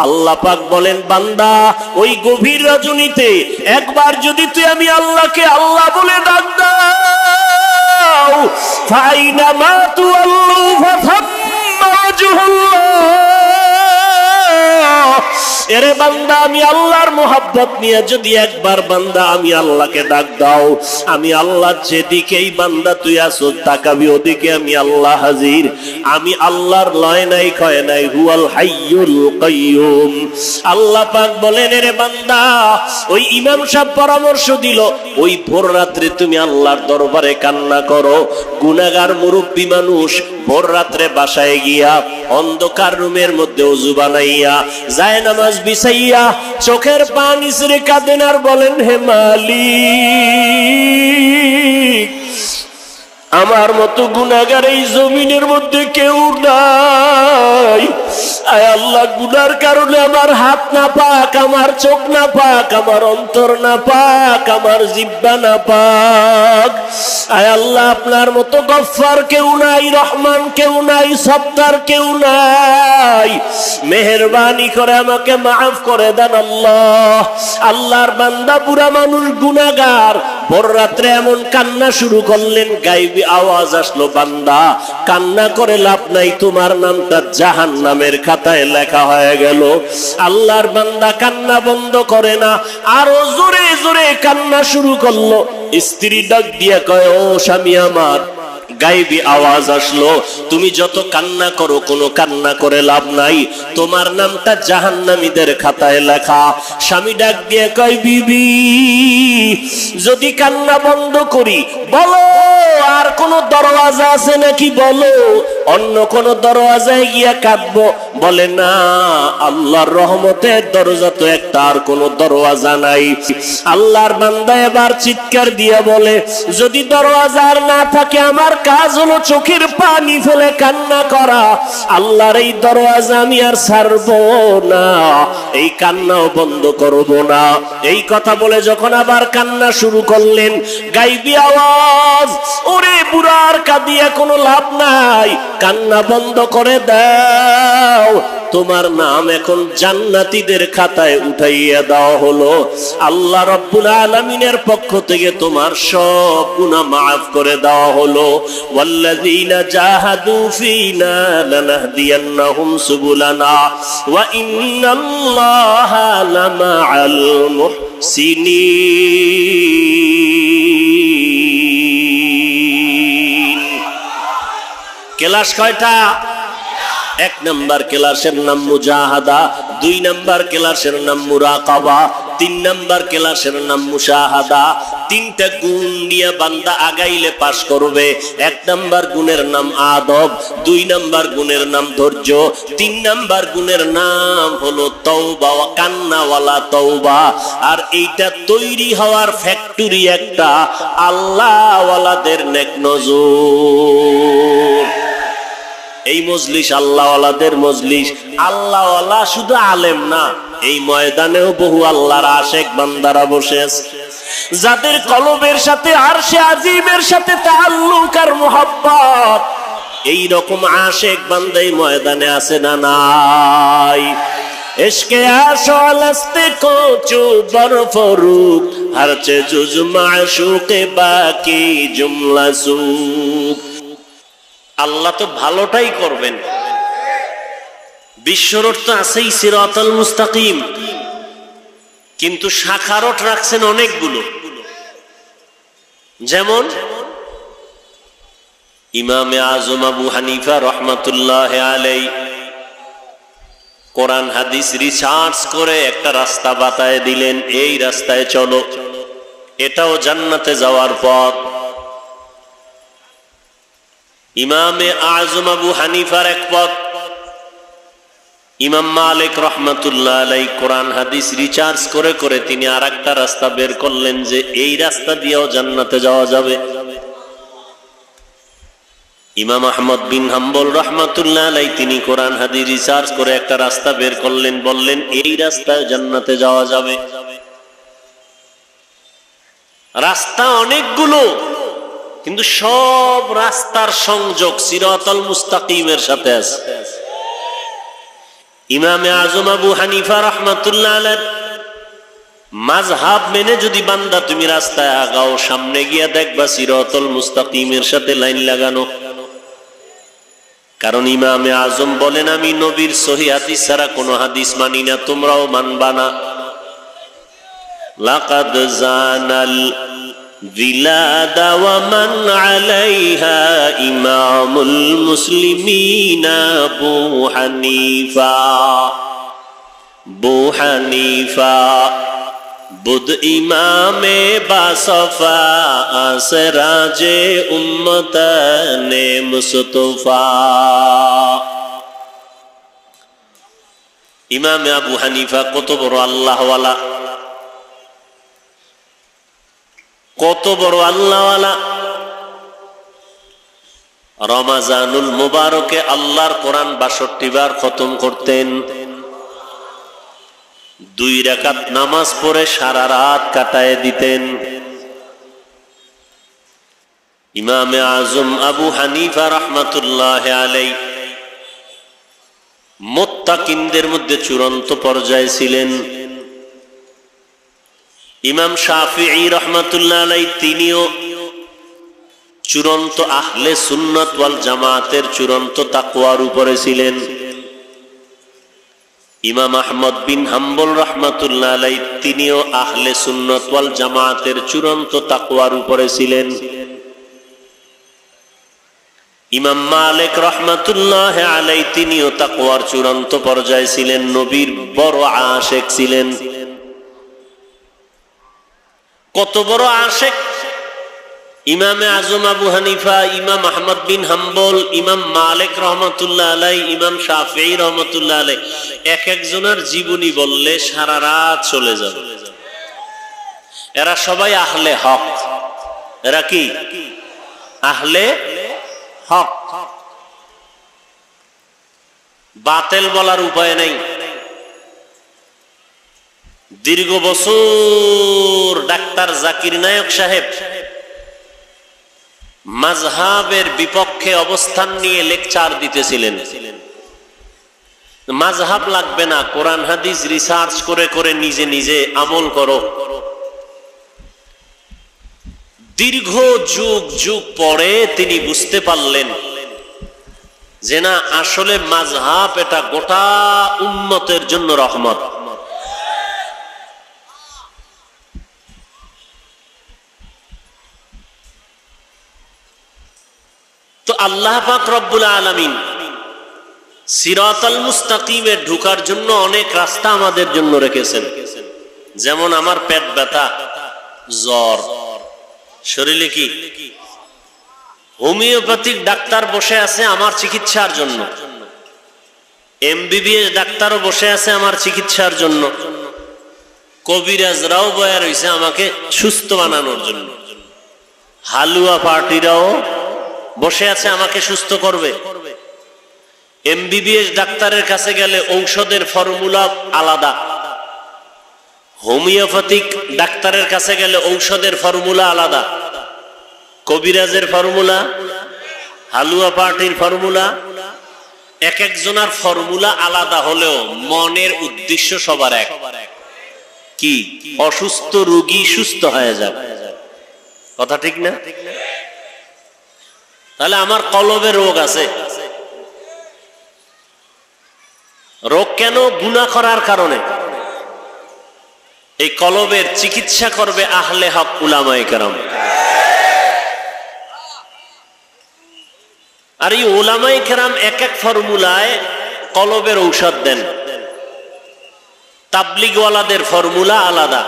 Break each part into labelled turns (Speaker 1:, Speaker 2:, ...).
Speaker 1: আল্লাহ পাক বলেন, বান্দা ওই গভীর রজনীতে একবার যদি তুই আমি আল্লাহকে আল্লাহ বলে ডাক দাও, ফাইনামা তুআল্লু ফাথাম্মা ওয়াজহুল্লাহ। এরে বান্দা, আমি আল্লাহর মোহাব্বত নিয়ে যদি একবার বান্দা আমি আল্লাহকে ডাক দাও, আমি আল্লাহ যেদিকেই বান্দা তুই আসো তাকাবি ওদিকে আমি আল্লাহ হাজির। আমি আল্লাহর লয় নাই ক্ষয় নাই, হুয়াল হাইয়ুল কাইয়ুম। আল্লাহ পাক বলেন, এরে বান্দা, ওই ইমাম সাহেব পরামর্শ দিল, ওই ভোর রাত্রে তুমি আল্লাহর দরবারে কান্না করো। গুনাহগার মুরব্বী মানুষ ভোর রাত্রে বাসায় গিয়া অন্ধকার রুমের মধ্যে ওযু বানাইয়া যায় নামাজ বিছাইয়া চোখের পানি ছেড়ে কাঁদেন আর বলেন, হে মালিক, আমার মতো গুনাহগার এই জমিনের মধ্যে কেউ নাই। আয় আল্লাহ, গুনার কারণে আমার হাত না পাক, আমার চোখ না পাক, আমার অন্তর না পাক, আমার জিহ্বা না পাক। আয় আল্লাহ, আপনার মতো গফফার কেউ নাই, রহমান কেউ নাই, সত্তার কেউ নাই। মেহেরবানি করে আমাকে মাফ করে দেন আল্লাহ। আল্লাহর বান্দা বুড়া মানুষ গুনাহগার ভোর রাত্রে এমন কান্না শুরু করলেন, গায়েবী আওয়াজ আসলো, বান্দা কান্না করে লাভ নাই, তোমার নামটা জাহান্নামের খাতায় লেখা হয়ে গেল। আল্লাহর বান্দা কান্না বন্ধ করে না, আরো জোরে জোরে কান্না শুরু করলো। স্ত্রী ডাক দিয়ে কয়, ও স্বামী আমার, গায়েবী আওয়াজ আসলো, তুমি যত কান্না করো কোনো কান্না করে লাভ নাই, তোমার নামটা জাহান্নামীদের খাতায় লেখা। স্বামী ডাক দিয়ে কয়, বিবি যদি কান্না বন্ধ করি বলো আর কোন দরওয়াজা আছে নাকি, বলো অন্য কোন দরওয়াজায় গিয়া কাঁদবো। বলে না, আল্লাহর রহমতের দরজা তো একটা, আর কোন দরওয়াজা নাই। আল্লাহর বান্দা এবার চিৎকার দিয়ে বলে, যদি দরওয়াজা আর না থাকে আমার কাজ হলো চোখের পানি ফেলে কান্না করা। আল্লাহর এই দরওয়াজা আমি আর ছাড়বো না, এই কান্নাও বন্ধ করব না। এই কথা বলে যখন আবার কান্না শুরু করলেন, গায়েবী আওয়াজ, ওরে বুড়ার কাঁদিয়া কোনো লাভ নাই, কান্না বন্ধ করে দাও, তোমার নাম এখন জান্নাতীদের খাতায় উঠাইয়া দেওয়া হলো। আল্লাহ রাব্বুল আলামিনের পক্ষ থেকে তোমার সব গুনাহ মাফ করে দেওয়া হলো। ওয়াল্লাযীনা জাহাদু ফীনা লানাহদিয়ান্নাহুম সুবুলানা ওয়া ইন্নাল্লাহা লামাআল মুহসিনিন। ক্লাস কয়টা? এক নাম্বার ক্লাসের নাম মুজাহাদা, দুই নাম্বার ক্লাসের নাম মুরাকাবা, তিন নাম্বার ক্লাসের নাম মুশাহাদা। তিনটা গুণ নিয়ে বান্দা আগাইলে পাস করবে। এক নাম্বার গুণের নাম আদব, দুই নাম্বার গুণের নাম ধৈর্য, তিন নাম্বার গুণের নাম হলো তওবা, কান্নাওয়ালা তওবা। আর এইটা তৈরি হওয়ার ফ্যাক্টরি একটা, আল্লাহওয়ালাদের নেক নজর। এই মজলিস আল্লাহওয়ালাদের মজলিস। আল্লাহওয়ালা শুধু আলেম না, এই ময়দানেও বহু আল্লাহর আশেক বান্দারা বসে আছে, যাদের কলবের সাথে আরশে আজিমের সাথে তাআল্লুক আর মুহাব্বত। এই রকম আশেক বান্দা এই ময়দানে আছে না নাই? ইশকে আশাল আস্তে কো চুবর ফরুক হরচে জুজ মাশুকে বাকি জুমলা সুক। আল্লাহ তো ভালোটাই করবেন। বিশ্বরোড তো আছেই সিরাতাল মুস্তাকিম, কিন্তু শাখারোট রাখছেন অনেকগুলো। যেমন ইমামে আজম আবু হানিফা রহমাতুল্লাহ আলাইহি কোরআন হাদিস রিসার্চ করে একটা রাস্তা বাতায় দিলেন, এই রাস্তায় চলো, এটাও জান্নাতে যাওয়ার পথ। ইমামে আজম আবু হানিফার এক পথ, ইমাম মালিক রহমাতুল্লাহ আলাইহি কোরআন হাদিস রিসার্চ করে করে তিনি আর একটা রাস্তা বের করলেন যে এই রাস্তা দিয়েও জান্নাতে যাওয়া যাবে। ইমাম আহমদ বিন হাম্বল রহমাতুল্লাহ আলাইহি তিনি কোরআন হাদিস রিসার্চ করে একটা রাস্তা বের করলেন, বললেন এই রাস্তায় জান্নাতে যাওয়া যাবে। রাস্তা অনেকগুলো, কিন্তু সব রাস্তার সংযোগ সিরাতাল মুস্তাকিমের সাথে আছে। ইমামে আজম আবু হানিফা রাহমাতুল্লাহ আলাইহি মাযহাব মেনে যদি বান্দা তুমি রাস্তায় আগাও, সামনে গিয়া দেখবা সিরাতুল মুস্তাকিমের সাথে লাইন লাগানো। কারণ ইমামে আজম বলেন, আমি নবীর সহিহ হাদিস ছাড়া কোনো হাদিস মানি না, তোমরাও মানবা না। লাকাদ জানাল বিলাদা ওয়া মান আলাইহা ইমামুল মুসলিমিনা আবু হানিফা। বু হানিফা বুদ ইমামে বাসফা আসরাজে উম্মতানে মুস্তফা। ইমামে আবু হানিফা কত বড় আল্লাহওয়ালা, কত বড় আল্লাহওয়ালা। রমাজানুল মুবারকে আল্লাহর কোরআন ৬২ বার খতম করতেন। ২ রাকাত নামাজ পড়ে সারা রাত কাটায় দিতেন। ইমামে আজম আবু হানিফা রাহমাতুল্লাহ আলাইহি মুত্তাকিনদের মধ্যে চূড়ান্ত পর্যায়ে ছিলেন। ইমাম শাফিঈ রাহমাতুল্লাহ আলাইহি তিনিও চূড়ান্ত আহলে সুন্নাত ওয়াল জামাতের চূড়ান্ত তাকওয়ার উপরে ছিলেন। ইমাম আহমদ বিন হাম্বল রাহমাতুল্লাহ আলাইহি তিনিও আহলে সুন্নাত ওয়াল জামাতের চূড়ান্ত তাকওয়ার উপরে ছিলেন। ইমাম মালিক রাহমাতুল্লাহ আলাইহি তিনিও তাকওয়ার চূড়ান্ত পর্যায়ে ছিলেন, নবীর বড় আশিক ছিলেন। কত বড় আশিক! ইমামে আজম আবু হানিফা, ইমাম আহমদ বিন হাম্বল, ইমাম মালিক রহমতুল্লাহ আলাইহি, ইমাম শাফিঈ রহমতুল্লাহ আলাইহি, এক একজনের জীবনী বললে সারা রাত চলে যাবে। এরা সবাই আহলে হক। এরা কি? আহলে হক। বাতিল বলার উপায় নেই। দীর্ঘ বছর ডাক্তার জাকির নায়ক সাহেব মাযহাবের বিপক্ষে অবস্থান নিয়ে লেকচার দিতেছিলেন। মাযহাব লাগবে না, কোরআন হাদিস রিসার্চ করে করে নিজে নিজে আমল করো। দীর্ঘ যুগ যুগ পরে তিনি বুঝতে পারলেন যে না, আসলে মাযহাব এটা গোটা উম্মতের জন্য রহমত। তো আল্লাহ পাক রব্বুল আলামিন সিরাতাল মুস্তাকিমে ঢোকার জন্য অনেক রাস্তা আমাদের জন্য রেখেছেন। যেমন আমার পেট ব্যথা, জ্বর, শরীরে কি হোমিওপ্যাথিক ডাক্তার বসে আছে আমার চিকিৎসার জন্য, এমবিবিএস ডাক্তারও বসে আছে আমার চিকিৎসার জন্য, কবিরাজরাও বয়া রয়েছে আমাকে সুস্থ বানানোর জন্য, হালুয়া পার্টিরাও বসে আছে আমাকে সুস্থ করবে। এমবিবিএস ডাক্তারের কাছে গেলে ঔষধের ফর্মুলা আলাদা, হোমিওপ্যাথিক ডাক্তারের কাছে গেলে ঔষধের ফর্মুলা আলাদা, কবিরাজের ফর্মুলা, হালুয়া পার্টির ফর্মুলা, এক একজনের ফর্মুলা আলাদা হলেও মনের উদ্দেশ্য সবার এক। কি? অসুস্থ রোগী সুস্থ হয়ে যাবে। কথা ঠিক না? তাহলে আমার কলবে রোগ আছে। রোগ কেন? গুনাহ করার কারণে। এই কলবের চিকিৎসা করবে আহলে হক উলামায়ে কেরাম। আর এই উলামায়ে কেরাম এক এক ফর্মুলায় কলবের ঔষধ দেন। তাবলিগওয়ালাদের ফর্মুলা আলাদা,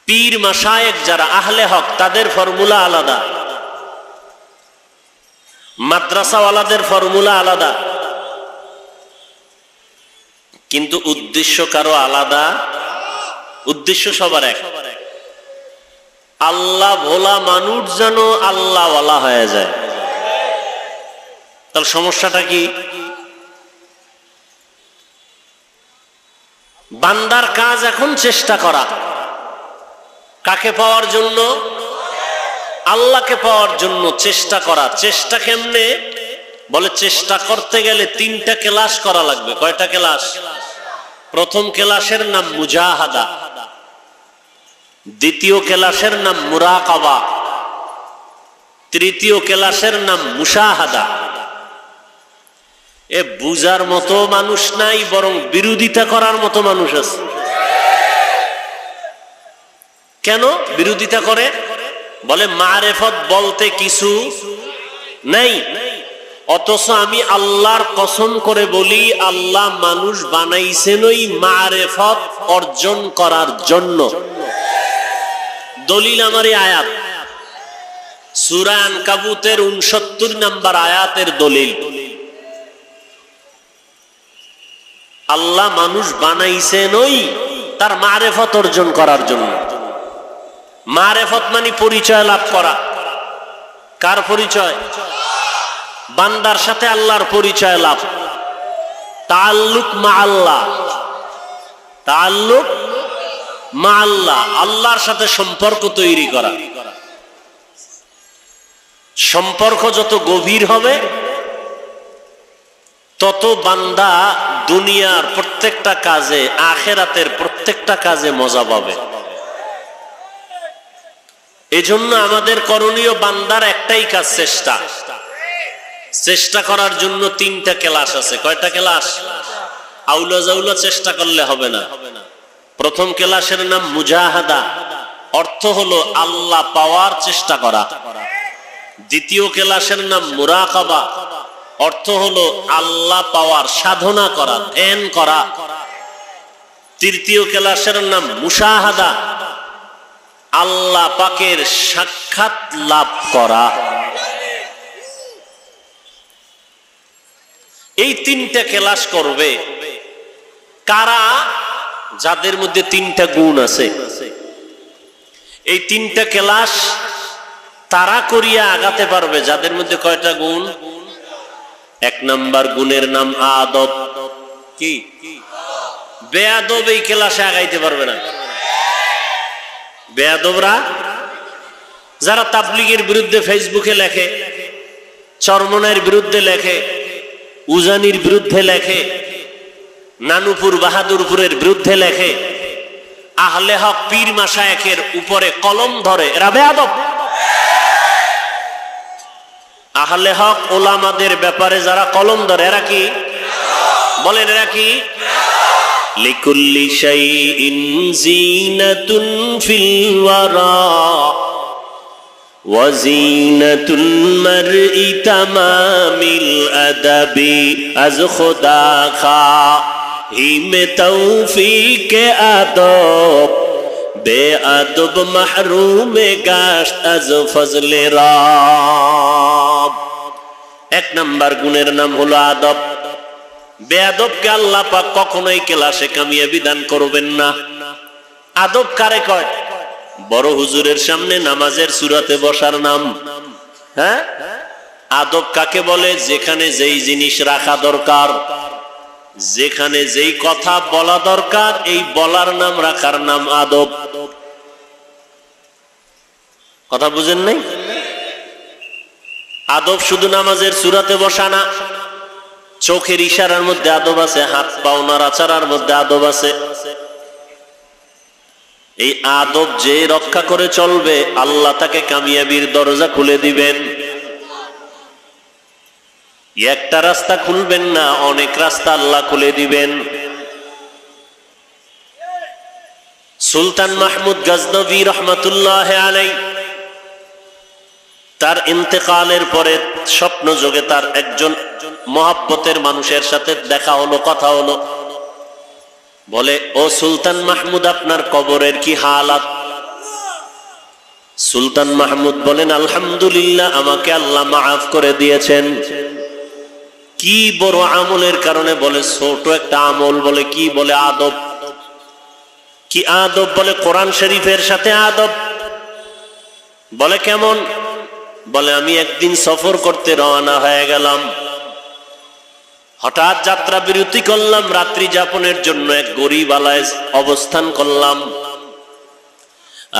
Speaker 1: পীর মাশায়েখ যারা আহলে হক তাদের ফর্মুলা আলাদা, মাদ্রাসাওয়ালাদের ফর্মুলা আলাদা, কিন্তু উদ্দেশ্য কারো আলাদা, উদ্দেশ্য সবার এক। আল্লাহ ভোলা মানুষ যেন আল্লাহওয়ালা হয়ে যায়। তাহলে সমস্যাটা কি? বান্দার কাজ এখন চেষ্টা করা। কাকে পাওয়ার জন্য? আল্লাহকে পাওয়ার জন্য চেষ্টা করা। চেষ্টা কেমনে? বলে চেষ্টা করতে গেলে 3টা ক্লাস করা লাগবে। কয়টা ক্লাস? প্রথম ক্লাসের নাম মুজাহাদা, দ্বিতীয় ক্লাসের নাম মুরাকাবা, তৃতীয় ক্লাসের নাম মুশাহাদা। এ বুঝার মতো মানুষ নাই, বরং বিরোধিতা করার মতো মানুষ আছে। কেন বিরোধিতা করে? বলে মারেফত বলতে কিছু নাই। অথচ আমি আল্লাহর কসম করে বলি, আল্লাহ মানুষ বানাইছেন ওই মারেফত অর্জন করার জন্য। দলিল আমার এই আয়াত, সূরা আনকাবুতের 69 নম্বর আয়াতের দলিল। আল্লাহ মানুষ বানাইছেন ওই তার মারেফত অর্জন করার জন্য। মারেফত মানে পরিচয় লাভ করা। কার পরিচয়? বান্দার সাথে আল্লাহর পরিচয় লাভ। তাআল্লুক মা আল্লাহ, তাআল্লুক মা আল্লাহ, আল্লাহর সাথে সম্পর্ক তৈরি করা। সম্পর্ক যত গভীর হবে তত বান্দা দুনিয়ার প্রত্যেকটা কাজে, আখিরাতের প্রত্যেকটা কাজে মজা পাবে। এজন্য আমাদের করণীয় বান্দার একটাই কাজ, চেষ্টা। চেষ্টা করার জন্য 3টা ক্লাস আছে। কয়টা ক্লাস? আউলা জাউলা চেষ্টা করলে হবে না। প্রথম ক্লাসের নাম মুজাহাদা, অর্থ হলো আল্লাহ পাওয়ার চেষ্টা করা। দ্বিতীয় ক্লাসের নাম মুরাকাবা, অর্থ হলো আল্লাহ পাওয়ার সাধনা করা, ধ্যান করা। তৃতীয় ক্লাসের নাম মুশাহাদা, আল্লাহ পাকের সাক্ষাৎ লাভ করা। এই 3টা ক্লাস করবে কারা? যাদের মধ্যে 3টা গুণ আছে। এই 3টা ক্লাস তারা করিয়া আগাতে পারবে যাদের মধ্যে কয়টা গুণ? 1 নাম্বার গুণের নাম আদব। কি? বেয়াদব এই ক্লাসে আগাইতে পারবে না। বেয়াদবরা যারা তাবলীগের বিরুদ্ধে ফেসবুকে লেখে, চরমনাইয়ের বিরুদ্ধে লেখে, উজানির বিরুদ্ধে লেখে, নানুপুর বাহাদুরপুরের বিরুদ্ধে লেখে, আহলে হক পীর মাশায়েখের উপরে কলম ধরে, এরা বেয়াদব। আহলে হক ওলামাদের ব্যাপারে যারা কলম ধরে, এরা কি? বলেন এরা কি? লিকুল্লি শাইইন জিনাতুন ফিল ওয়ারা ওয়া জিনাতুল মারই তামামিল আদাবি আজ খুদা খা হিমে তৌফিকে আদব বেআদব মাহরুমে গাশত আজ ফজলে রব। 1 নাম্বার গুণের নাম হলো আদব। বেয়াদবকে আল্লাহ পাক কখনোই ক্লাসে কামিয়াবি দান করবেন না। আদব কারে কয়? বড় হুজুরের সামনে নামাজের সূরাতে বসার নাম। হ্যাঁ, আদব কাকে বলে? যেখানে যেই জিনিস রাখা দরকার, যেখানে যেই কথা বলা দরকার, এই বলার নাম রাখার নাম আদব। কথা বুঝেন নাই? আদব শুধু নামাজের সূরাতে বসা না, চোখের ইশারার মধ্যে আদব আছে, হাত পাও নাড়াচাড়ার মধ্যে আদব আছে। এই আদব যে রক্ষা করে চলবে, আল্লাহ তাকে কামিয়াবির দরজা খুলে দিবেন। একটা রাস্তা খুলবেন না, অনেক রাস্তা আল্লাহ খুলে দিবেন। সুলতান মাহমুদ গজনভী রহমাতুল্লাহ আলাইহি তার ইন্তেকালের পরে স্বপ্ন যোগে তার একজন মহাব্বতের মানুষের সাথে দেখা হলো, কথা হলো। বলে, ও সুলতান মাহমুদ, আপনার কবরের কি হালাত? সুলতান মাহমুদ বলেন, আলহামদুলিল্লাহ, আমাকে আল্লাহ মাফ করে দিয়েছেন। কি বড় আমলের কারণে? বলে ছোট একটা আমল। বলে কি? বলে আদব। কি আদব? বলে কোরআন শরীফের সাথে আদব। বলে কেমন? বলে আমি একদিন সফর করতে রওনা হয়ে গেলাম, হঠাৎ যাত্রা বিরতি করলাম, রাত্রি যাপনের জন্য এক গরিব আলায় অবস্থান করলাম।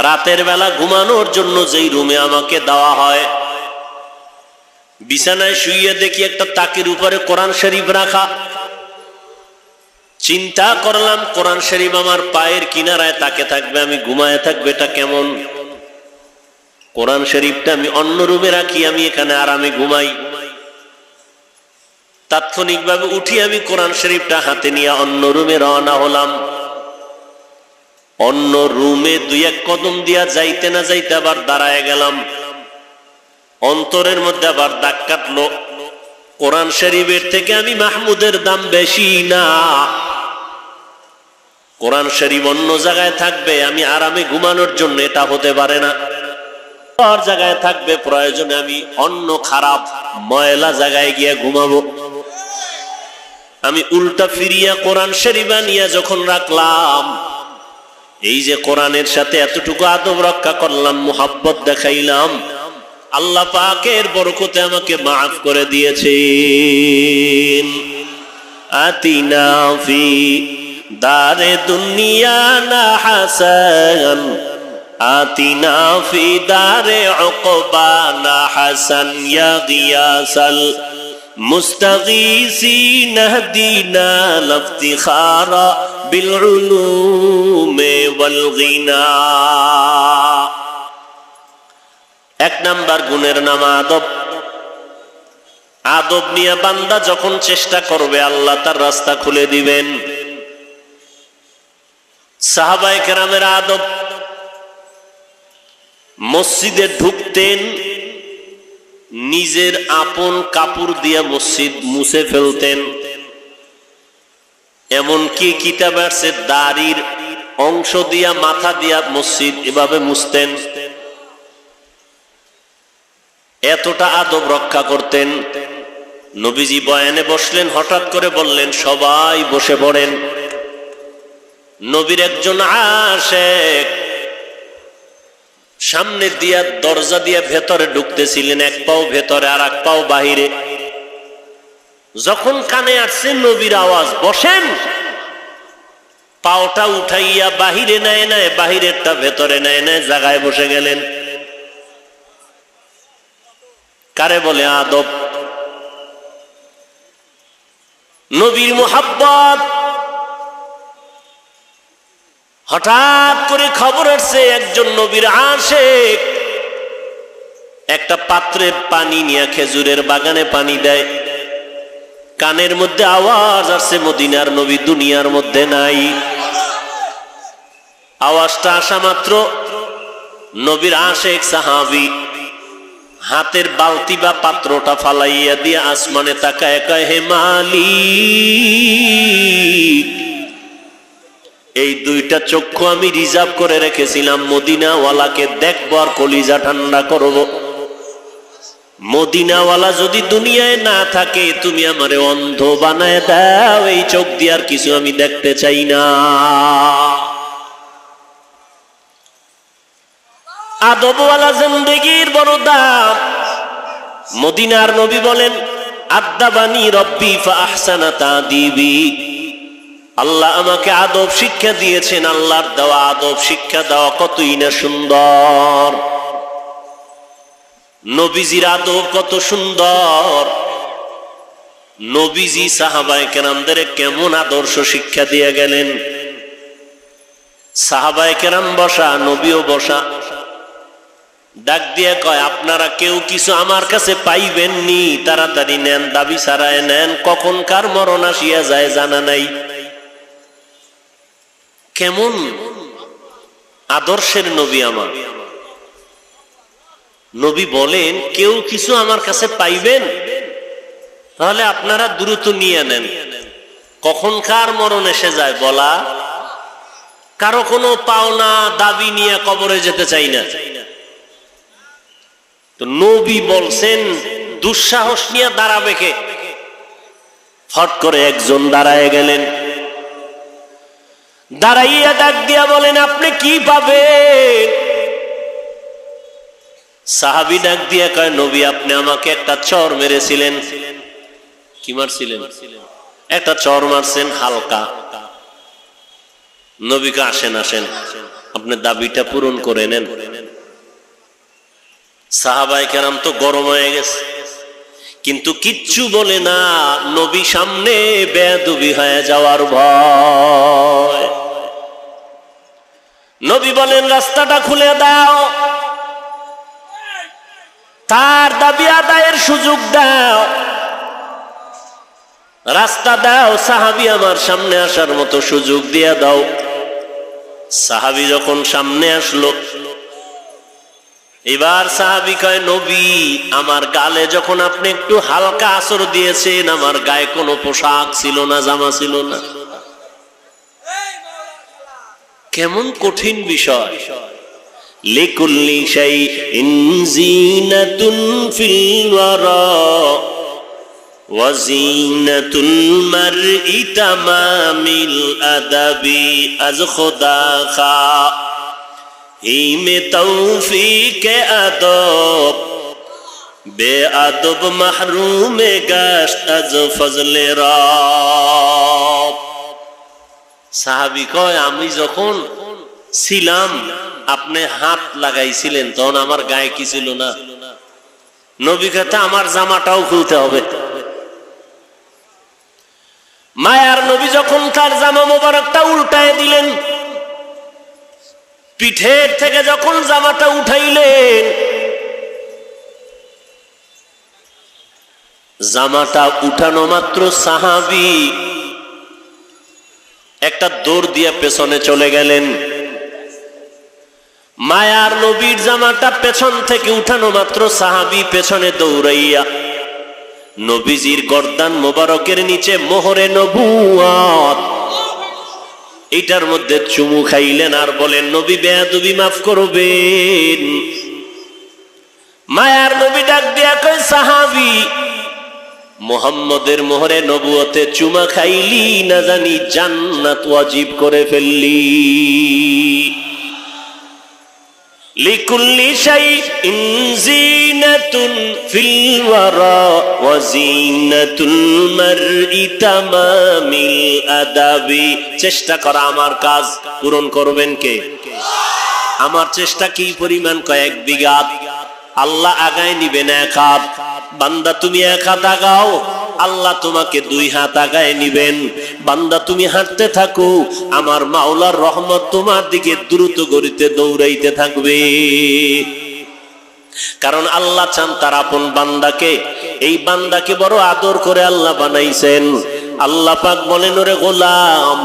Speaker 1: রাতের বেলা ঘুমানোর জন্য যেই রুমে আমাকে দেওয়া হয়, বিছানায় শুইয়ে দেখি একটা তাকের উপরে কোরআন শরীফ রাখা। চিন্তা করলাম কোরআন শরীফ আমার পায়ের কিনারায় তাকে থাকবে, আমি ঘুমায় থাকবে, এটা কেমন? কোরআন শরীফটা আমি অন্য রুমে রাখি, আমি এখানে আরামে ঘুমাই। তাৎক্ষণিকভাবে উঠি আমি কোরআন শরীফটা হাতে নিয়ে অন্য রুমে রওনা হলাম। অন্য রুমে দুই এক কদম দিয়া যাইতে না যাইতে আবার দাঁড়ায় গেলাম। অন্তরের মধ্যে আবার দাগ কাটলো, কোরআন শরীফের থেকে আমি মাহমুদের দাম বেশি না। কোরআন শরীফ অন্য জায়গায় থাকবে, আমি আরামে ঘুমানোর জন্য, এটা হতে পারে না। আর জায়গায় থাকবে, প্রয়োজনে আমি অন্য খারাপ ময়লা জায়গায় গিয়ে ঘুমাবো। আমি উল্টা ফিরিয়া কোরআন শরীফ নিয়ে যখন রাখলাম, এই যে কোরআনের সাথে এতটুকু আদব রক্ষা করলাম, মুহাব্বত দেখাইলাম, আল্লাহ পাকের বরকতে আমাকে মাফ করে দিয়েছেন। আতিনা ফি দারে দুনিয়া না হাসান, আতিনা ফি দারে উকবা না হাসান, ইয়া গিয়াসাল মুস্তাগীসিন হদিনা লিফতিখারা বিল উলুমি ওয়াল গিনা। এক নাম্বার গুণের নাম আদব। আদব নিয়ে বান্দা যখন চেষ্টা করবে, আল্লাহ তার রাস্তা খুলে দিবেন। সাহাবায়ে কেরামের আদব, মসজিদে ঢুকতেন, নিজের আপন কাপড় দিয়া মসজিদ মুছে ফেলতেন। এমনকি কিতাব আছে দাড়ির অংশ দিয়া, মাথা দিয়া মসজিদ এভাবে মুছতেন। এতটা আদব রক্ষা করতেন। নবীজি বয়ানে বসলেন, হঠাৎ করে বললেন সবাই বসে পড়েন। নবীর একজন আশেক সামনে দিয়া দরজা দিয়া ভেতরে ঢুকতেছিলেন, এক পাও ভেতরে আর এক পাও বাহিরে। যখন কানে আসছে নবীর আওয়াজ, বসেন, পাওটা উঠাইয়া বাহিরে নেয় নেয়, বাহিরেরটা ভেতরে নেয় নেয়, জায়গায় বসে গেলেন। কারে বলে আদব? নবীর মুহাব্বত। হঠাৎ করে খবর আসছে একজন নবীর আশিক একটা পাত্রে পানি নিয়ে খেজুরের বাগানে পানি দেয়। কানের মধ্যে আওয়াজ আসছে, মদিনার নবী দুনিয়ার মধ্যে নাই। আওয়াজটা আসা মাত্র নবীর আশিক সাহাবী হাতের বালতি বা পাত্রটা ফালাইয়া দিয়ে আসমানে তাকায়, কয় হে মালিক, এই দুইটা চক্ষু আমি রিজার্ভ করে রেখেছিলাম, মদিনাওয়ালাকে দেখবো আর কলিজা ঠান্ডা করব। মদিনাওয়ালা যদি দুনিয়ায় না থাকে, তুমি আমারে অন্ধ বানায় দাও, এই চোখ দিয়ে আর কিছু আমি দেখতে চাই না। আদবওয়ালা জিন্দেগির বড় দাম। মদিনার নবী বলেন, আদাবানি রব্বি ফাআহসানা তাদিবি, আল্লাহ আমাকে আদব শিক্ষা দিয়েছেন। আল্লাহর দেওয়া আদব শিক্ষা দেওয়া কতই না সুন্দর। নবীজির আদব কত সুন্দর। নবীজি সাহাবায়ে কেরামদের কেমন আদর্শ শিক্ষা দিয়ে গেলেন। সাহাবায়ে কেরাম বসা, নবীও বসা। ডাক দিয়ে কয়, আপনারা কেউ কিছু আমার কাছে পাইবেননি, তাড়াতাড়ি নেন, দাবি ছাড়ায় নেন, কখন কার মরণ আসিয়া যায় জানা নাই। কেমন আদর্শের নবী আমার। নবী বলেন, কেউ কিছু আমার কাছে পাইবেন, তাহলে আপনারা দ্রুত নিয়ে নেন, কখন কার মরণ এসে যায় বলা। কারো কোনো পাওনা দাবি নিয়ে কবরে যেতে চাই না। তো নবী বলছেন, দুঃসাহস নিয়ে দাঁড়াবে কে? ফট করে একজন দাঁড়ায় গেলেন। দাঁড়াইয়া ডাক দিয়া বলেন, আপনি কি পাবেন? সাহাবী ডাক দিয়া কয়, নবী আপনি আমাকে একটা চর মেরেছিলেন। কি মারছিলেন? একটা চর মারছেন হালকা। নবীকে, আসেন আসেন, আপনি দাবিটা পূরণ করে নেন। সাহাবায়ে কেরাম তো গরম হয়ে গেছে। কিন্তু কিচ্ছু বলে না, নবী সামনে বেয়াদবি হয়ে যাওয়ার ভয়। নবী বলেন রাস্তাটা খুলে দাও, তার দাবি আদায়ের সুযোগ দাও, রাস্তা দাও, সাহাবী আমার সামনে আসার মতো সুযোগ দিয়ে দাও। সাহাবী যখন সামনে আসলো, এবার সাহাবী কয়, নবী আমার গালে যখন আপনি একটু হালকা আঁচড় দিয়েছেন, আমার গায়ে কোনো পোশাক ছিল না, জামা ছিল না। কেমন কঠিন বিষয়। লিকুল্লি শাইইন জিনাতুন ফিল ওয়ারা ওয়া জিনাতুল মারই তামামিল আদাবি আজ খোদা খা হিমে তৌফিকে আদব বেআদব মাহরুমে গাশত আজ ফজলে রব। সাহাবী কয়, আমি যখন ছিলাম আপনি হাত লাগাইছিলেন, তখন আমার গায়ে কি ছিল না? নবী কথা আমার জামাটাও খুলতে হবে। মায়ার নবী যখন তার জামা মোবারকটা উল্টায় দিলেন, পিঠের থেকে যখন জামাটা উঠাইলেন, জামাটা উঠানো মাত্র সাহাবী একটা দৌড় দিয়ে পেছনে চলে গেলেন। মায়ার নবীর জামাটা পেছন থেকে উঠানো মাত্র সাহাবী পেছনে দৌড়াইয়া নবীজির গর্দান মোবারকের নিচে মোহরে নবুয়ত এটার মধ্যে চুমু খাইলেন আর বলেন, নবী বেয়াদবি মাফ করবেন। মায়ার নবী ডাক দিয়া কয়, সাহাবী মুহাম্মদের মোহরে নবুয়তে চুমা খাইলি না জানি জান্নাত ওয়াজিব করে ফেললি। লিকুল্লি শাইইন জিনাতুন ফিল ওয়ারা ওয়া জিনাতুল মারই তামামিল আদাবি। চেষ্টা করা আমার কাজ, পূরণ করবেন কে? আমার চেষ্টা কি পরিমাণ? কয়েক বিঘা। আল্লাহ আগায় নিবেন এক হাত। বান্দা তুমি এক হাত আগাও, আল্লাহ তোমাকে 2 হাত আগায় নিবেন। বান্দা তুমি হাঁটতে থাকো, আমার মাওলার রহমত তোমার দিকে দ্রুত গতিতে দৌড়াইতে থাকবে। কারণ আল্লাহ চান তার আপন বান্দাকে, এই বান্দাকে বড় আদর করে আল্লাহ বানাইছেন। আল্লাহ পাক বলেন, ওরে গোলাম,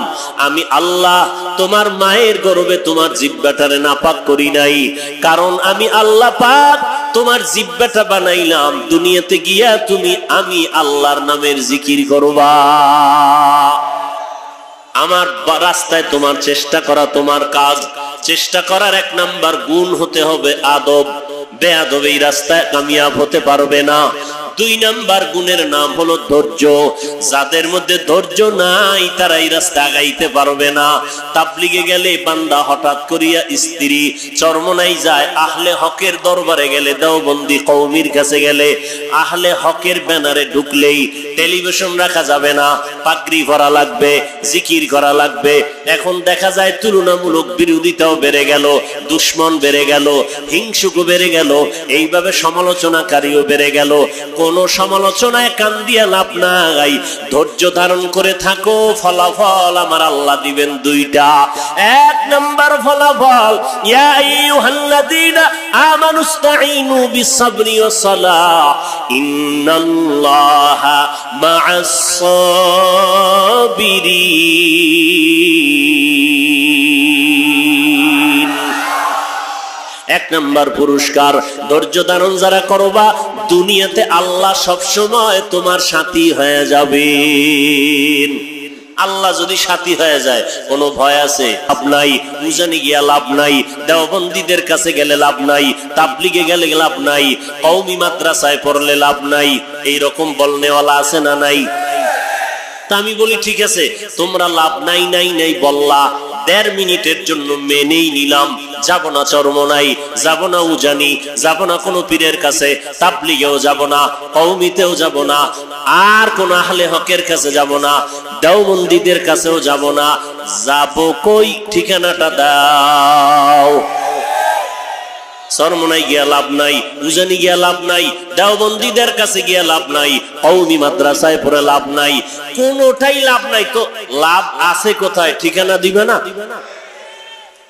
Speaker 1: আমি আল্লাহ তোমার মায়ের গর্ভে তোমার জিহ্বাটারে নাপাক করি নাই। কারণ আমি আল্লাহ পাক তোমার জিহ্বাটা বানাইলাম, দুনিয়াতে গিয়া তুমি আমি আল্লাহর নামের জিকির করবা। আমার রাস্তায় তোমার চেষ্টা করা তোমার কাজ। চেষ্টা করার 1 নাম্বার গুণ হতে হবে আদব। বেয়াদব এই রাস্তায় কামিয়াব হতে পারবে না। 2 নাম্বার গুণের নাম হলো ধৈর্য। যাদের মধ্যে ধৈর্য নাই তারা এই রাস্তা আগাইতে পারবে না। তাবলিগে গেলে বান্দা হঠাৎ করিয়া স্ত্রী চরমনাই যায়, আহলে হকের দরবারে গেলে, দেওবন্দি কওমির কাছে গেলে, আহলে হকের ব্যানারে ঢুকলেই টেলিভিশন রাখা যাবে না, পাগড়ি পরা লাগবে, জিকির করা লাগবে। এখন দেখা যায় তুলনামূলক বিরোধিতাও বেড়ে গেল, দুশ্মন বেড়ে গেল, হিংসুকও বেড়ে গেল, এইভাবে সমালোচনাকারীও বেড়ে গেল। কোন সমালোচনায় কান দিয়া লাভ নাই। ধৈর্য ধারণ করে থাকো, ফলাফল আমার আল্লাহ দিবেন 2টা। 1 নাম্বার ফলাফল, ইয়া আইয়ুহাল্লাযীনা আমানুস্তাঈনু বিস-সাবরি ওয়াস-সালাহ ইন্নাল্লাহা মা'আস-সাবিরিন। 1 নাম্বার পুরস্কার, ধৈর্য ধারণ যারা করবা, দুনিয়াতে আল্লাহ সবসময় তোমার সাথী হয়ে যাবেন। আল্লাহ যদি সাথী হয়ে যায়, কোনো ভয় আছে? লাভ নাই। উজানি গিয়া লাভ নাই, দেওবন্দীদের কাছে গেলে লাভ নাই, তাবলিগে গেলে লাভ নাই, কওমি মাদ্রাসায় পড়লে লাভ নাই। এইরকম বলনেওয়ালা আছে না নাই? তা আমি বলি, ঠিক আছে, তোমরা লাভ নাই নাই নাই বললা, 1.5 মিনিটের জন্য মেনেই নিলাম। যাব না চরমনাই, যাব না উজানি, যাব না কোনো পীরের কাছে, তাবলিগেও যাব না, কওমিতেও যাব না, আর কোন আহলে হকের কাছে যাব না, দেওবন্দীদের কাছেও যাব না। যাব কই? ঠিকানাটা দাও। চরমনাই গিয়া লাভ নাই, উজানি গিয়া লাভ নাই, দেওবন্দীদের কাছে গিয়া লাভ নাই, কওমি মাদ্রাসায় পড়ে লাভ নাই, কোনোটাই লাভ নাই। তো লাভ আছে কোথায়? ঠিকানা দিবে না,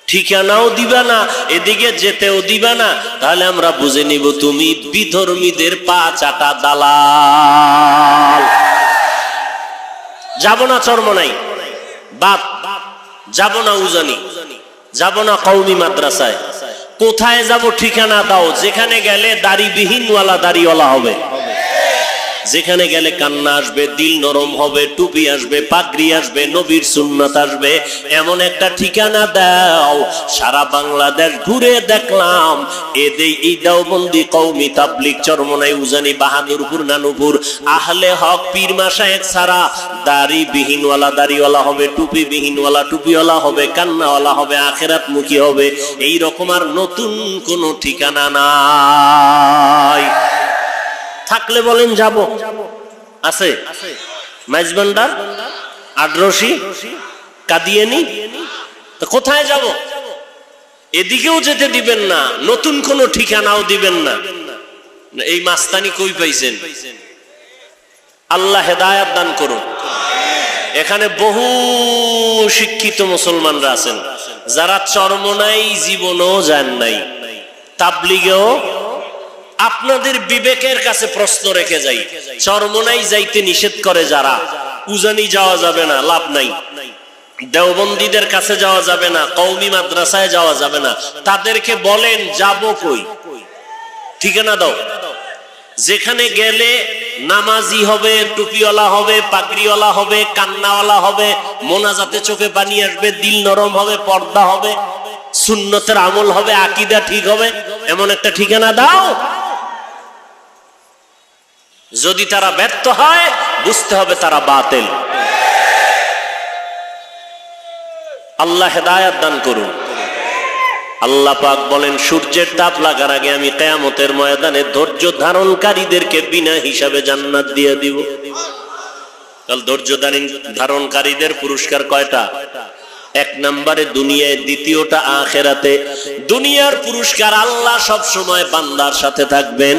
Speaker 1: ঠিকানাও দিবে না, এদিকে যেতেও দিবে না। তাহলে আমরা বুঝে নিব তুমি বিধর্মীদের পা চাটা দালাল। যাব না চরমনাই, বাপ যাব না উজানি, যাব না কওমি মাদ্রাসায়, কোথায় যাব ঠিকানা দাও। যেখানে গেলে দাড়িবিহীনওয়ালা দাড়িওয়ালা হবে, যেখানে গেলে কান্না আসবে, দিল নরম হবে, টুপি আসবে, পাগড়ি আসবে, নবীর সুন্নাত আসবে, এমন একটা ঠিকানা দাও। সারা বাংলাদেশ ঘুরে দেখলাম এই দেওবন্দি, কওমি, তাবলিগ, চরমনাই, উজানি, বাহাদুরপুর, নানুপুর, আহলে হক, পীর মাশায়েখ ছাড়া দাড়িবিহীনওয়ালা দাড়িওয়ালা হবে, টুপিবিহীনওয়ালা টুপিওয়ালা হবে, কান্নাওয়ালা হবে, আখিরাত মুখী হবে। এই রকম আর নতুন কোন ঠিকানা নাই। থাকলে বলেন যাব, আছে মাইজবান্ডার, আড্রসি, কাদিয়ানি, কোথায় যাব? এদিকেও যেতে দিবেন না, নতুন কোন ঠিকানাও দিবেন না। এই মাস্তানি কই পাইছেন? আল্লাহ হেদায়েত দান করুন। এখানে বহু শিক্ষিত মুসলমানরা আছেন যারা চরমনাই জীবনও যান নাই, তাবলিগেও। আপনাদের বিবেকের কাছে প্রশ্ন রেখে যাই, চরমনাই যাইতে নিষেধ করে যারা, উজানি যাওয়া যাবে না, লাভ নাই, দেওবন্দীদের কাছে যাওয়া যাবে না, কওমি মাদ্রাসায় যাওয়া যাবে না, তাদেরকে বলেন যাব কই? ঠিকানা দাও। যেখানে গেলে নামাজি হবে, টুপিওয়ালা হবে, পাগড়িওয়ালা হবে, কান্নাওয়ালা হবে, মোনাজাতে চোখে পানি আসবে, দিল নরম হবে, পর্দা হবে, সুন্নতের আমল হবে, আকীদা ঠিক হবে, এমন একটা ঠিকানা দাও। যদি তারা ব্যর্থ হয়, বুঝতে হবে তারা বাতিল। আল্লাহ হেদায়েত দান করুন। আল্লাহ পাক বলেন, সূর্যের তাপ লাগার আগে আমি কিয়ামতের ময়দানে ধৈর্য ধারণকারীদেরকে বিনা হিসাবে জান্নাত দিয়ে দিব। কাল ধৈর্য ধারণকারীদের পুরস্কার কয়টা? এক নম্বরে দুনিয়ায়, দ্বিতীয়টা আখিরাতে। দুনিয়ার পুরস্কার আল্লাহ সব সময় বান্দার সাথে থাকবেন।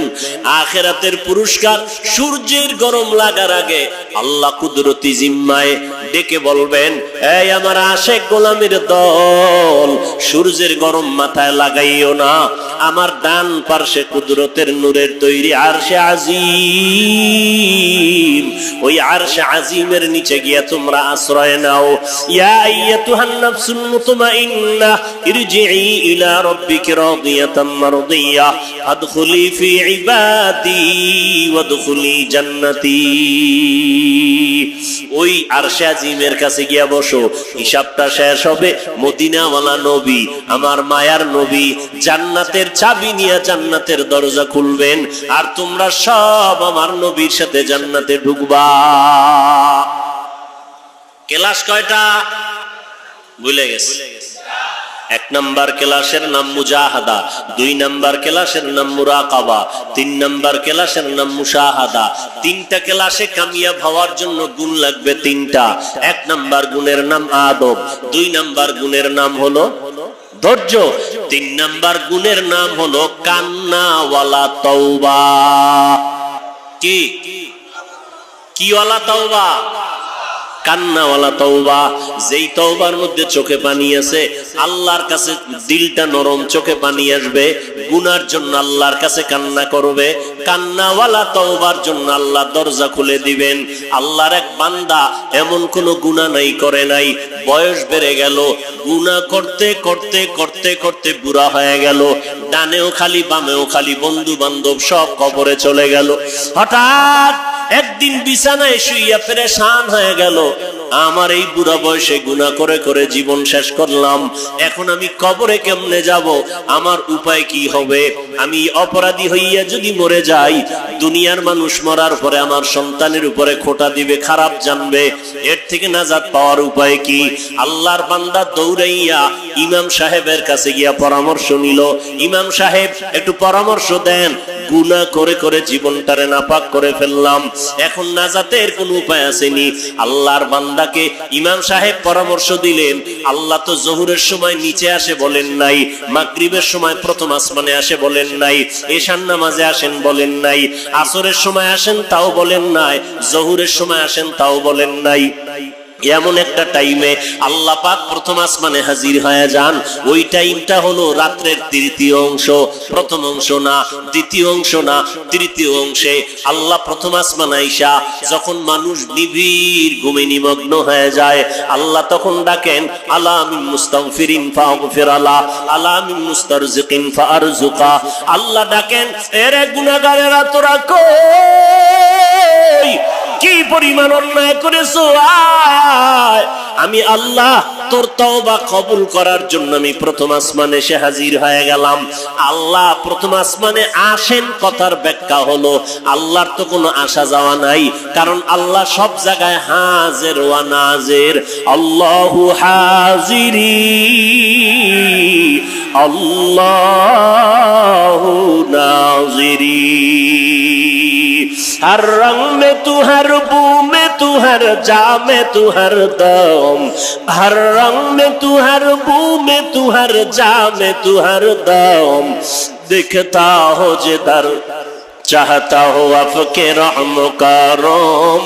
Speaker 1: আখিরাতের পুরস্কার সূর্যের গরম লাগার আগে আল্লাহ কুদরতি জিম্মায় ডেকে বলবেন, এই আমার আশেক গোলামের দল, সূর্যের গরম মাথায় লাগাইও না, আমার ডান পার্শ্বে কুদরতের নূরের তৈরি আরশে আজিম, ওই আরশে আজিমের নিচে গিয়ে তোমরা আশ্রয় নাও। ইয়া আইয়াতুহান নাফসুল মুতমাইন্নাহ ইরজিই ইলা রাব্বিকি রাদিয়াতাম মারদিয়াহ আদখুলি ফি ইবাদি ওয়াদখুলি জান্নাতি। ওই আরশে আজিমের কাছে গিয়া বসো, হিসাবটা শেষ হবে, মদিনাওয়ালা নবী, আমার মায়ার নবী, জান্নাতের চাবি নিয়ে জান্নাতের দরজা খুলবেন, আর তোমরা সব আমার নবীর সাথে জান্নাতে ঢুকবা। ক্লাস কয়টা ভুলে গেছে? এক নাম্বার ক্লাসের নাম মুজাহাদা, দুই নাম্বার ক্লাসের নাম মুরাকাবা, তিন নাম্বার ক্লাসের নাম মুশাহাদা। তিনটা ক্লাসে কামিয়াব হওয়ার জন্য গুণ লাগবে তিনটা। এক নাম্বার গুণের নাম আদব, দুই নাম্বার গুণের নাম হলো ধৈর্য, তিন নাম্বার গুণের নাম হলো কান্নাওয়ালা তওবা। কি কিওয়ালা তওবা? কান্নাওয়ালা তওবা। যেই তওবার মধ্যে চোখে পানি আছে, আল্লাহর কাছে দিলটা নরম, চোখে পানি আসবে, গুনার জন্য আল্লাহর কাছে কান্না করবে। কান্নাওয়ালা তওবার জন্য আল্লাহ দরজা খুলে দিবেন। আল্লাহর এক বান্দা এমন কোন গুনাহ নাই করে নাই, বয়স বেড়ে গেল, গুনাহ করতে করতে করতে করতে বুড়া হয়ে গেল, ডানেও খালি বামেও খালি, বন্ধু বান্ধব সব কবরে চলে গেল। হঠাৎ একদিন বিছানায় শুইয়া পেরেশান হয়ে গেল, আমার এই বুড়া বয়সে গুনাহ করে করে জীবন শেষ করলাম, এখন আমি কবরে কেমনে যাব? আমার উপায় কি হবে? আমি অপরাধী হইয়া যদি মরে যাই, দুনিয়ার মানুষ মরার পরে আমার সন্তানের উপরে খোঁটা দিবে, খারাপ জানবে, এর থেকে নাজাত পাওয়ার উপায় কি? আল্লাহর বান্দা দৌড়াইয়া ইমাম সাহেবের কাছে গিয়া পরামর্শ নিল। ইমাম সাহেব একটু পরামর্শ দেন, গুনাহ করে করে জীবনটারে নাপাক করে ফেললাম, এখন নাজাতের কোনো উপায় আসেনি। আল্লাহর বান্দাকে ইমাম সাহেব পরামর্শ দিলেন, আল্লাহ তো জোহরের সময় নিচে আসে বলেন নাই, মাগরিবের সময় প্রথম আসমানে আসে বলেন নাই, এশার নামাজে আসেন বলেন নাই, আসরের সময় আসেন তাও বলেন নাই, জোহরের সময় আসেন তাও বলেন নাই। এমন একটা টাইমে আল্লাহ পাক প্রথম আসমানে হাজির হয়ে যান। ওই টাইমটা হলো রাত্রের তৃতীয় অংশ, প্রথম অংশ না, দ্বিতীয় অংশ না, তৃতীয় অংশে আল্লাহ প্রথম আসমান আইসা যখন মানুষ নিবিড় ঘুমে নিমগ্ন হয়ে যায়, আল্লাহ তখন ডাকেন, আলা মিন মুস্তাগফিরিন ফাগফির আলা, আলা মিন মুস্তারজিকিন ফারজুকা। আল্লাহ ডাকেন, এরে গুনাহগারেরা তোরা কই, কি পরিমাণ অন্যায় করেছো, আয় আমি আল্লাহ তোর তওবা কবুল করার জন্য আমি প্রথম আসমানে এসে হাজির হয়ে গেলাম। আল্লাহ প্রথম আসমানে আসেন কথার ব্যাখ্যা হলো আল্লাহর তো কোনো আসা যাওয়া নাই, কারণ আল্লাহ সব জায়গায় হাজির ওয়া নাজির। আল্লাহু হাজিরি আল্লাহু নাজিরি, हर रंग में तू, हर बू में तू, हर जा में तू, हर दम, हर रंग में तू, हर बू में तू, हर जा में तू, हर दम, दिखता हो जिधर चाहता हो आपके रहम करम,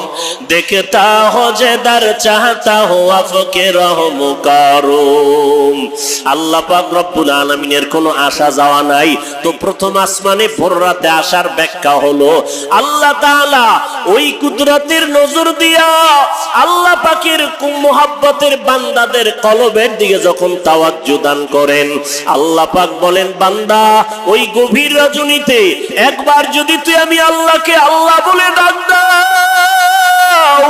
Speaker 1: देखता हो जिधर चाहता हो आपके रहम करम। আল্লাহ পাক রব্বুল আলামিনের কোনো আসা যাওয়া নাই, তো প্রথম আসমানে ভোর রাতে আসার ব্যাখ্যা হলো আল্লাহ তাআলা ওই কুদরতের নজর দিয়া আল্লাহ পাকের মুহাব্বতের বান্দাদের কলবের দিকে যখন তাওয়াজ্জু দান করেন, আল্লাহ পাক বলেন, বান্দা ওই গভীর রজনীতে একবার যদি তুই আমি আল্লাহকে আল্লাহ বলে ডাক দাও,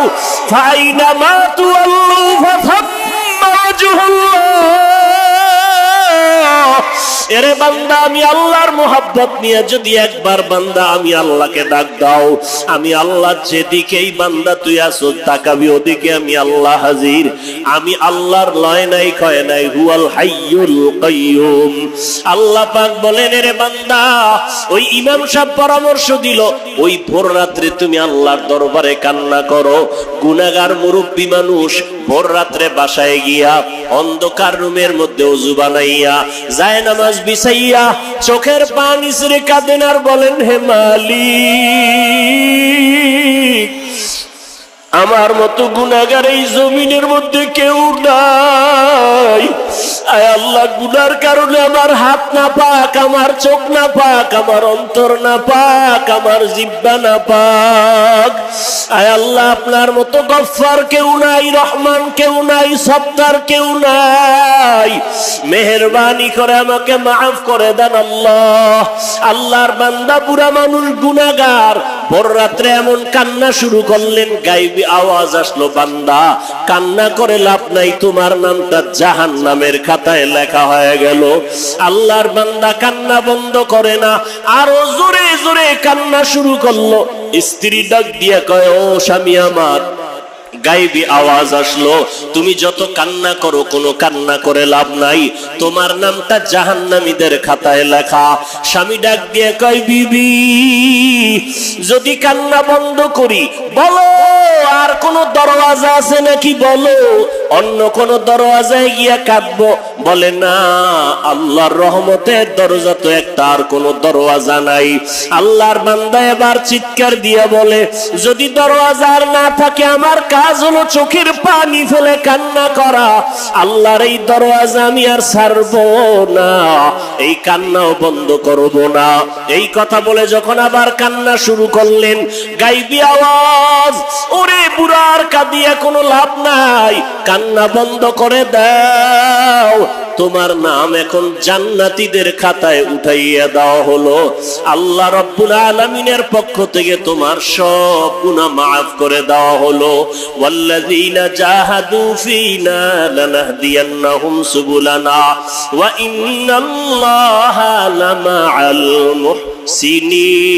Speaker 1: ফাইনামা তুআল্লু ফাসাম্মা ওয়াজহুল্লাহ, এরে বান্দা আমি আল্লাহর মোহাব্বত নিয়ে যদি একবার বান্দা আমি আল্লাহকে ডাক দাও, আমি আল্লাহ যেদিকেই বান্দা তুই আসো তাকাবি ওদিকে আমি আল্লাহ হাজির। আমি আল্লাহর লয় নাই ক্ষয় নাই, হুয়াল হাইয়ুল কাইয়ুম। আল্লাহ পাক বলেন, এরে বান্দা ওই ইমাম সাহেব পরামর্শ দিল, ওই ভোর রাত্রে তুমি আল্লাহর দরবারে কান্না করো। গুনাহগার মুরব্বী মানুষ ভোর রাত্রে বাসায় গিয়া অন্ধকার রুমের মধ্যে ওযু বানাইয়া যায় নামাজ বিছাইয়া চোখের পানি ছেড়ে কাঁদেন আর বলেন, হে মালিক, আমার মতো গুনাহগার এই জমিনের মধ্যে কেউ নাই। আয় আল্লাহ, গুনার কারণে আমার হাত না পাক, আমার চোখ না পাক, আমার অন্তর না পাক, আমার জিহ্বা না পাক। আয় আল্লাহ, আপনার মতো গফফার কেউ নাই, রহমান কেউ নাই, সত্তার কেউ নাই। মেহেরবানি করে আমাকে মাফ করে দেন আল্লাহ। আল্লাহর বান্দা বুড়া মানুষ গুনাহগার ভোর রাত্রে এমন কান্না শুরু করলেন, গায়েবী আওয়াজ আসলো, বান্দা কান্না করে লাভ নাই, তোমার নামটা জাহান্নামের খাতায় লেখা হয়ে গেল। আল্লাহর বান্দা কান্না বন্ধ করে না, আরো জোরে জোরে কান্না শুরু করলো। স্ত্রী ডাক দিয়ে কয়, ও স্বামী আমার, গায়েবী আওয়াজ আসলো, তুমি যত কান্না করো কোনো কান্না করে লাভ নাই, তোমার নামটা জাহান্নামীদের খাতায় লেখা। স্বামী ডাক দিয়ে কয়, বিবি যদি কান্না বন্ধ করি বলো আর কোন দরওয়াজা আছে নাকি, বলো অন্য কোন দরওয়াজায় গিয়া কাঁদবো। বলে না, আল্লাহর রহমতের দরজা তো একটা, আর কোন দরওয়াজা নাই। আল্লাহর বান্দা এবার চিৎকার দিয়া বলে, যদি দরওয়াজা আর না থাকে আমার কাজ হলো চোখের পানি ফেলে কান্না করা। আল্লাহর এই দরওয়াজা আমি আর ছাড়বো না, এই কান্নাও বন্ধ করব না। এই কথা বলে যখন আবার কান্না শুরু করলেন, গায়েবী আওয়াজ, ওরে বুড়ার কাঁদিয়া কোনো লাভ নাই, কান্না বন্ধ করে দাও, তোমার নাম এখন জান্নাতীদের খাতায় উঠাইয়া দেওয়া হলো। আল্লাহ রাব্বুল আলামিনের পক্ষ থেকে তোমার সব গুনাহ মাফ করে দেওয়া হলো। ওয়াল্লাযীনা জাহাদু ফীনা লানাহদিয়ান্নাহুম সুবুলানা ওয়া ইন্নাল্লাহা লামাআল মুহসিনিন।